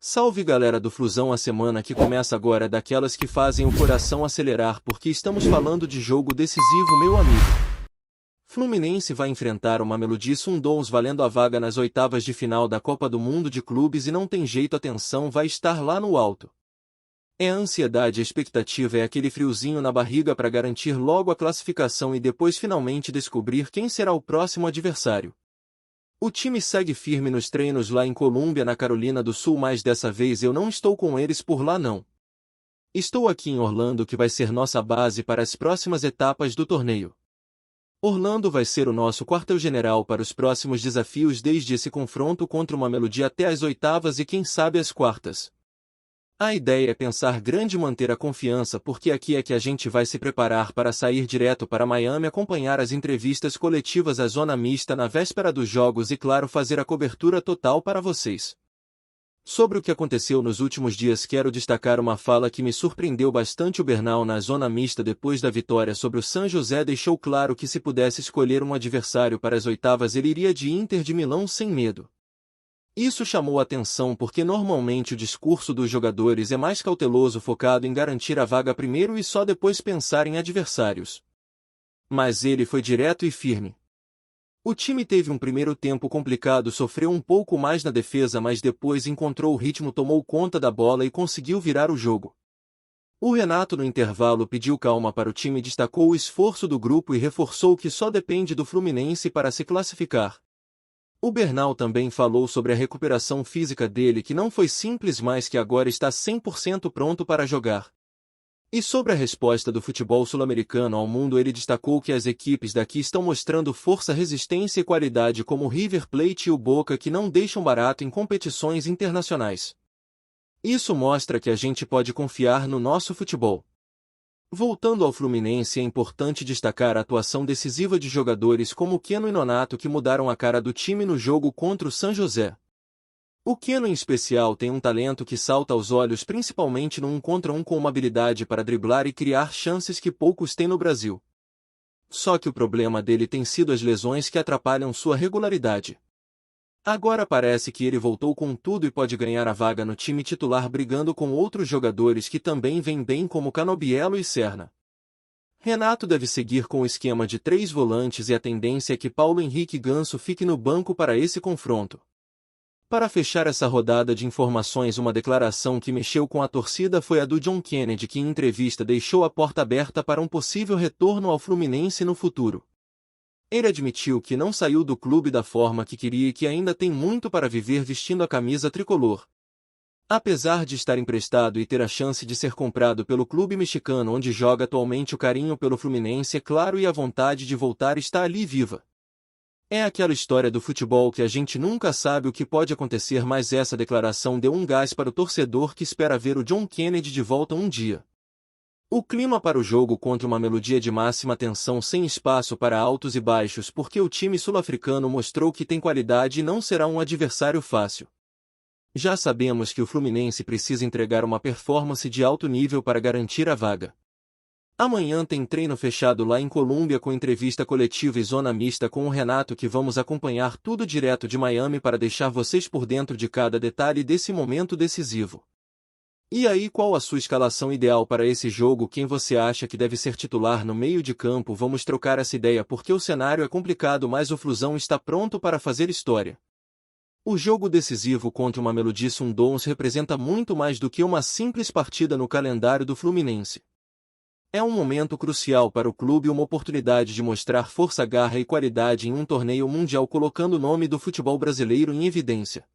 Salve galera do Flusão, a semana que começa agora é daquelas que fazem o coração acelerar porque estamos falando de jogo decisivo, meu amigo. Fluminense vai enfrentar o Mamelodi Sundowns valendo a vaga nas oitavas de final da Copa do Mundo de Clubes e não tem jeito, a tensão vai estar lá no alto. É a ansiedade, a expectativa, é aquele friozinho na barriga para garantir logo a classificação e depois finalmente descobrir quem será o próximo adversário. O time segue firme nos treinos lá em Colômbia, na Carolina do Sul, mas dessa vez eu não estou com eles por lá não. Estou aqui em Orlando, que vai ser nossa base para as próximas etapas do torneio. Orlando vai ser o nosso quartel-general para os próximos desafios, desde esse confronto contra o Mamelodi até as oitavas e quem sabe as quartas. A ideia é pensar grande e manter a confiança, porque aqui é que a gente vai se preparar para sair direto para Miami, acompanhar as entrevistas coletivas, a zona mista na véspera dos jogos e claro, fazer a cobertura total para vocês. Sobre o que aconteceu nos últimos dias, quero destacar uma fala que me surpreendeu bastante. O Bernal, na zona mista depois da vitória sobre o San José, deixou claro que se pudesse escolher um adversário para as oitavas ele iria de Inter de Milão sem medo. Isso chamou a atenção porque normalmente o discurso dos jogadores é mais cauteloso, focado em garantir a vaga primeiro e só depois pensar em adversários. Mas ele foi direto e firme. O time teve um primeiro tempo complicado, sofreu um pouco mais na defesa, mas depois encontrou o ritmo, tomou conta da bola e conseguiu virar o jogo. O Renato no intervalo pediu calma para o time, destacou o esforço do grupo e reforçou que só depende do Fluminense para se classificar. O Bernal também falou sobre a recuperação física dele, que não foi simples, mas que agora está 100% pronto para jogar. E sobre a resposta do futebol sul-americano ao mundo, ele destacou que as equipes daqui estão mostrando força, resistência e qualidade, como o River Plate e o Boca, que não deixam barato em competições internacionais. Isso mostra que a gente pode confiar no nosso futebol. Voltando ao Fluminense, é importante destacar a atuação decisiva de jogadores como Keno e Nonato, que mudaram a cara do time no jogo contra o San José. O Keno em especial tem um talento que salta aos olhos, principalmente no 1 contra 1, com uma habilidade para driblar e criar chances que poucos têm no Brasil. Só que o problema dele tem sido as lesões que atrapalham sua regularidade. Agora parece que ele voltou com tudo e pode ganhar a vaga no time titular, brigando com outros jogadores que também vêm bem, como Canobielo e Serna. Renato deve seguir com o esquema de 3 volantes e a tendência é que Paulo Henrique Ganso fique no banco para esse confronto. Para fechar essa rodada de informações, uma declaração que mexeu com a torcida foi a do John Kennedy, que em entrevista deixou a porta aberta para um possível retorno ao Fluminense no futuro. Ele admitiu que não saiu do clube da forma que queria e que ainda tem muito para viver vestindo a camisa tricolor. Apesar de estar emprestado e ter a chance de ser comprado pelo clube mexicano onde joga atualmente, o carinho pelo Fluminense é claro e a vontade de voltar está ali viva. É aquela história do futebol que a gente nunca sabe o que pode acontecer, mas essa declaração deu um gás para o torcedor que espera ver o John Kennedy de volta um dia. O clima para o jogo contra uma Mamelodi de máxima tensão, sem espaço para altos e baixos, porque o time sul-africano mostrou que tem qualidade e não será um adversário fácil. Já sabemos que o Fluminense precisa entregar uma performance de alto nível para garantir a vaga. Amanhã tem treino fechado lá em Colômbia, com entrevista coletiva e zona mista com o Renato, que vamos acompanhar tudo direto de Miami para deixar vocês por dentro de cada detalhe desse momento decisivo. E aí, qual a sua escalação ideal para esse jogo? Quem você acha que deve ser titular no meio de campo? Vamos trocar essa ideia, porque o cenário é complicado, mas o Flusão está pronto para fazer história. O jogo decisivo contra o Mamelodi Sundowns representa muito mais do que uma simples partida no calendário do Fluminense. É um momento crucial para o clube, uma oportunidade de mostrar força, garra e qualidade em um torneio mundial, colocando o nome do futebol brasileiro em evidência.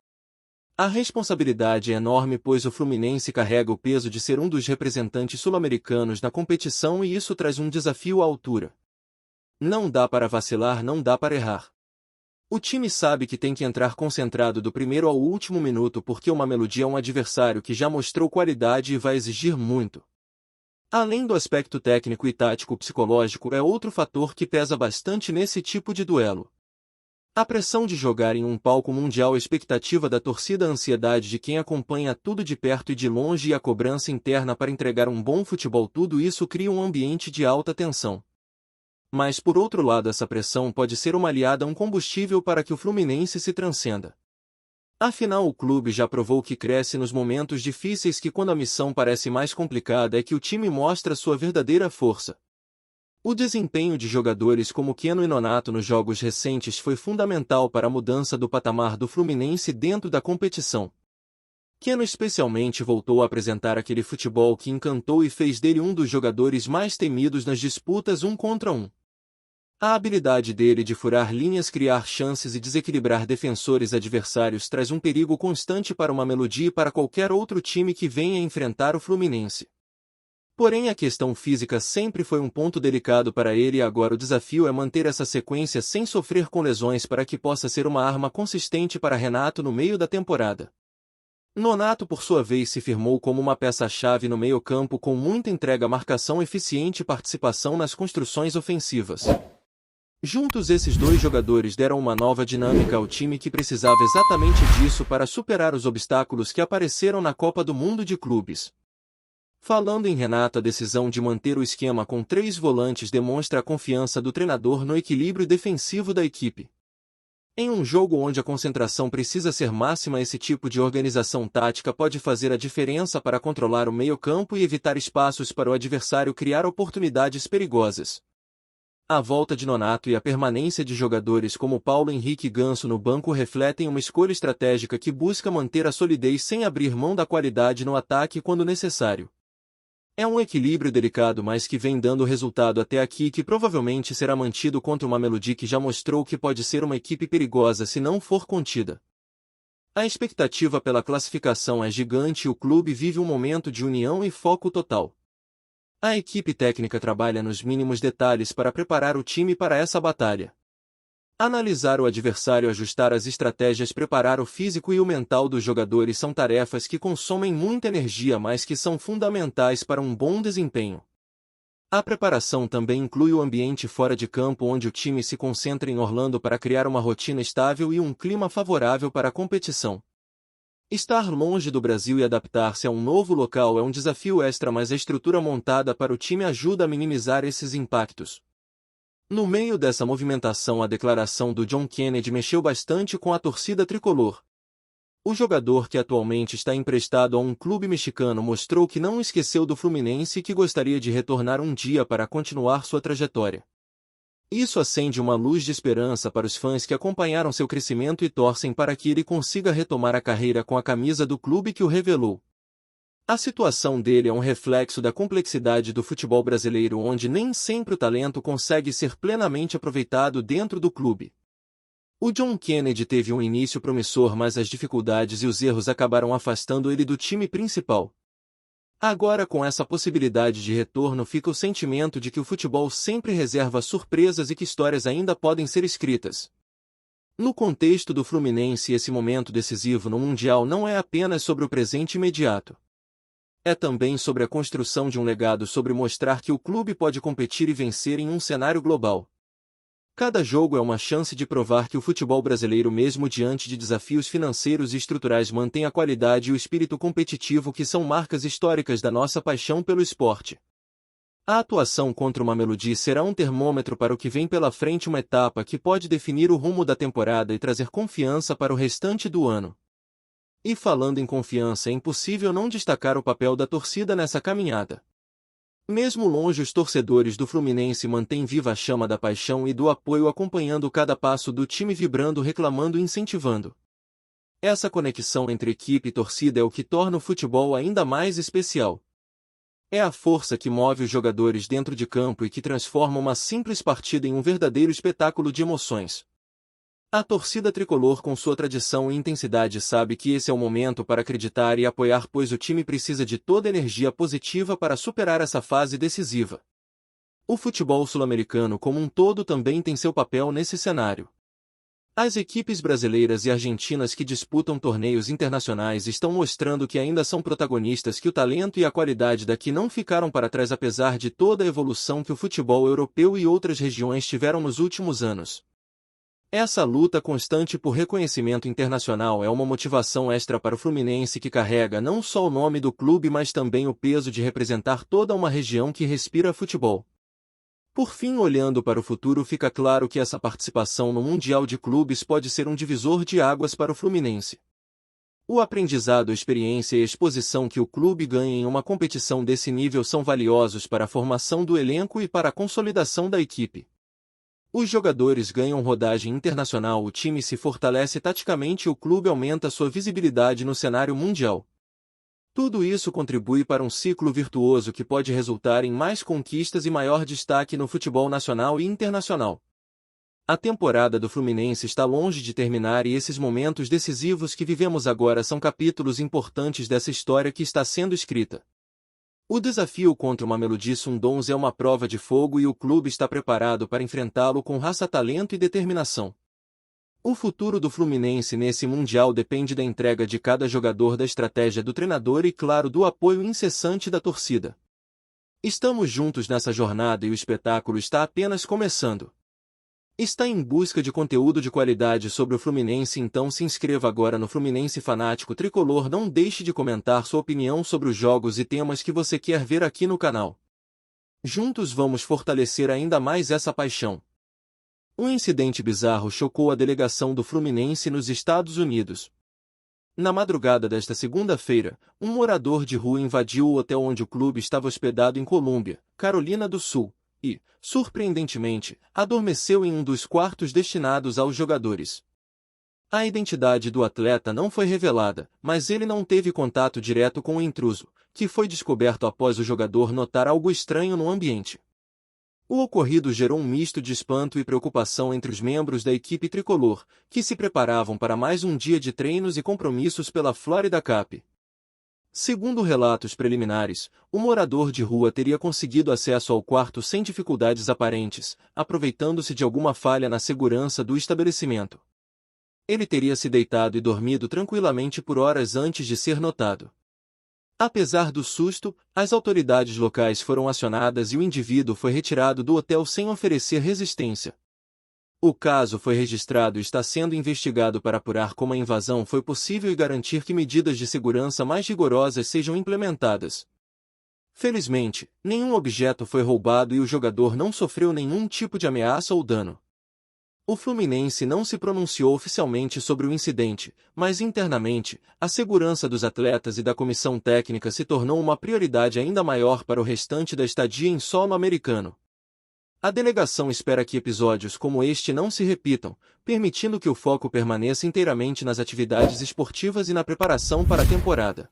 A responsabilidade é enorme, pois o Fluminense carrega o peso de ser um dos representantes sul-americanos na competição e isso traz um desafio à altura. Não dá para vacilar, não dá para errar. O time sabe que tem que entrar concentrado do primeiro ao último minuto, porque o Mamelodi é um adversário que já mostrou qualidade e vai exigir muito. Além do aspecto técnico e tático-psicológico, é outro fator que pesa bastante nesse tipo de duelo. A pressão de jogar em um palco mundial, a expectativa da torcida, a ansiedade de quem acompanha tudo de perto e de longe e a cobrança interna para entregar um bom futebol, tudo isso cria um ambiente de alta tensão. Mas por outro lado, essa pressão pode ser uma aliada, um combustível para que o Fluminense se transcenda. Afinal, o clube já provou que cresce nos momentos difíceis, que quando a missão parece mais complicada é que o time mostra sua verdadeira força. O desempenho de jogadores como Keno e Nonato nos jogos recentes foi fundamental para a mudança do patamar do Fluminense dentro da competição. Keno especialmente voltou a apresentar aquele futebol que encantou e fez dele um dos jogadores mais temidos nas disputas 1 contra 1. A habilidade dele de furar linhas, criar chances e desequilibrar defensores adversários traz um perigo constante para uma Mamelodi e para qualquer outro time que venha enfrentar o Fluminense. Porém, a questão física sempre foi um ponto delicado para ele, e agora o desafio é manter essa sequência sem sofrer com lesões para que possa ser uma arma consistente para Renato no meio da temporada. Nonato, por sua vez, se firmou como uma peça-chave no meio-campo, com muita entrega, marcação eficiente e participação nas construções ofensivas. Juntos, esses dois jogadores deram uma nova dinâmica ao time, que precisava exatamente disso para superar os obstáculos que apareceram na Copa do Mundo de Clubes. Falando em Renato, a decisão de manter o esquema com 3 volantes demonstra a confiança do treinador no equilíbrio defensivo da equipe. Em um jogo onde a concentração precisa ser máxima, esse tipo de organização tática pode fazer a diferença para controlar o meio-campo e evitar espaços para o adversário criar oportunidades perigosas. A volta de Nonato e a permanência de jogadores como Paulo Henrique e Ganso no banco refletem uma escolha estratégica que busca manter a solidez sem abrir mão da qualidade no ataque quando necessário. É um equilíbrio delicado, mas que vem dando resultado até aqui, e que provavelmente será mantido contra uma Mamelodi que já mostrou que pode ser uma equipe perigosa se não for contida. A expectativa pela classificação é gigante e o clube vive um momento de união e foco total. A equipe técnica trabalha nos mínimos detalhes para preparar o time para essa batalha. Analisar o adversário, ajustar as estratégias, preparar o físico e o mental dos jogadores são tarefas que consomem muita energia, mas que são fundamentais para um bom desempenho. A preparação também inclui o ambiente fora de campo, onde o time se concentra em Orlando para criar uma rotina estável e um clima favorável para a competição. Estar longe do Brasil e adaptar-se a um novo local é um desafio extra, mas a estrutura montada para o time ajuda a minimizar esses impactos. No meio dessa movimentação, a declaração do John Kennedy mexeu bastante com a torcida tricolor. O jogador, que atualmente está emprestado a um clube mexicano, mostrou que não esqueceu do Fluminense e que gostaria de retornar um dia para continuar sua trajetória. Isso acende uma luz de esperança para os fãs que acompanharam seu crescimento e torcem para que ele consiga retomar a carreira com a camisa do clube que o revelou. A situação dele é um reflexo da complexidade do futebol brasileiro, onde nem sempre o talento consegue ser plenamente aproveitado dentro do clube. O John Kennedy teve um início promissor, mas as dificuldades e os erros acabaram afastando ele do time principal. Agora, com essa possibilidade de retorno, fica o sentimento de que o futebol sempre reserva surpresas e que histórias ainda podem ser escritas. No contexto do Fluminense, esse momento decisivo no Mundial não é apenas sobre o presente imediato. É também sobre a construção de um legado, sobre mostrar que o clube pode competir e vencer em um cenário global. Cada jogo é uma chance de provar que o futebol brasileiro, mesmo diante de desafios financeiros e estruturais, mantém a qualidade e o espírito competitivo que são marcas históricas da nossa paixão pelo esporte. A atuação contra o Mamelodi será um termômetro para o que vem pela frente, uma etapa que pode definir o rumo da temporada e trazer confiança para o restante do ano. E falando em confiança, é impossível não destacar o papel da torcida nessa caminhada. Mesmo longe, os torcedores do Fluminense mantêm viva a chama da paixão e do apoio, acompanhando cada passo do time, vibrando, reclamando e incentivando. Essa conexão entre equipe e torcida é o que torna o futebol ainda mais especial. É a força que move os jogadores dentro de campo e que transforma uma simples partida em um verdadeiro espetáculo de emoções. A torcida tricolor, com sua tradição e intensidade, sabe que esse é o momento para acreditar e apoiar, pois o time precisa de toda a energia positiva para superar essa fase decisiva. O futebol sul-americano como um todo também tem seu papel nesse cenário. As equipes brasileiras e argentinas que disputam torneios internacionais estão mostrando que ainda são protagonistas, que o talento e a qualidade daqui não ficaram para trás, apesar de toda a evolução que o futebol europeu e outras regiões tiveram nos últimos anos. Essa luta constante por reconhecimento internacional é uma motivação extra para o Fluminense, que carrega não só o nome do clube, mas também o peso de representar toda uma região que respira futebol. Por fim, olhando para o futuro, fica claro que essa participação no Mundial de Clubes pode ser um divisor de águas para o Fluminense. O aprendizado, experiência e exposição que o clube ganha em uma competição desse nível são valiosos para a formação do elenco e para a consolidação da equipe. Os jogadores ganham rodagem internacional, o time se fortalece taticamente e o clube aumenta sua visibilidade no cenário mundial. Tudo isso contribui para um ciclo virtuoso que pode resultar em mais conquistas e maior destaque no futebol nacional e internacional. A temporada do Fluminense está longe de terminar e esses momentos decisivos que vivemos agora são capítulos importantes dessa história que está sendo escrita. O desafio contra o Mamelodi Sundowns é uma prova de fogo e o clube está preparado para enfrentá-lo com raça, talento e determinação. O futuro do Fluminense nesse Mundial depende da entrega de cada jogador, da estratégia do treinador e, claro, do apoio incessante da torcida. Estamos juntos nessa jornada e o espetáculo está apenas começando. Está em busca de conteúdo de qualidade sobre o Fluminense? Então se inscreva agora no Fluminense Fanático Tricolor. Não deixe de comentar sua opinião sobre os jogos e temas que você quer ver aqui no canal. Juntos vamos fortalecer ainda mais essa paixão. Um incidente bizarro chocou a delegação do Fluminense nos Estados Unidos. Na madrugada desta segunda-feira, um morador de rua invadiu o hotel onde o clube estava hospedado em Colômbia, Carolina do Sul, e, surpreendentemente, adormeceu em um dos quartos destinados aos jogadores. A identidade do atleta não foi revelada, mas ele não teve contato direto com o intruso, que foi descoberto após o jogador notar algo estranho no ambiente. O ocorrido gerou um misto de espanto e preocupação entre os membros da equipe tricolor, que se preparavam para mais um dia de treinos e compromissos pela Florida Cup. Segundo relatos preliminares, o morador de rua teria conseguido acesso ao quarto sem dificuldades aparentes, aproveitando-se de alguma falha na segurança do estabelecimento. Ele teria se deitado e dormido tranquilamente por horas antes de ser notado. Apesar do susto, as autoridades locais foram acionadas e o indivíduo foi retirado do hotel sem oferecer resistência. O caso foi registrado e está sendo investigado para apurar como a invasão foi possível e garantir que medidas de segurança mais rigorosas sejam implementadas. Felizmente, nenhum objeto foi roubado e o jogador não sofreu nenhum tipo de ameaça ou dano. O Fluminense não se pronunciou oficialmente sobre o incidente, mas internamente, a segurança dos atletas e da comissão técnica se tornou uma prioridade ainda maior para o restante da estadia em solo americano. A delegação espera que episódios como este não se repitam, permitindo que o foco permaneça inteiramente nas atividades esportivas e na preparação para a temporada.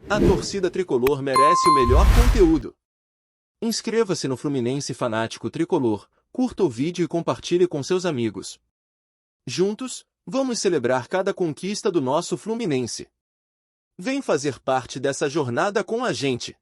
A torcida tricolor merece o melhor conteúdo. Inscreva-se no Fluminense Fanático Tricolor, curta o vídeo e compartilhe com seus amigos. Juntos, vamos celebrar cada conquista do nosso Fluminense. Vem fazer parte dessa jornada com a gente.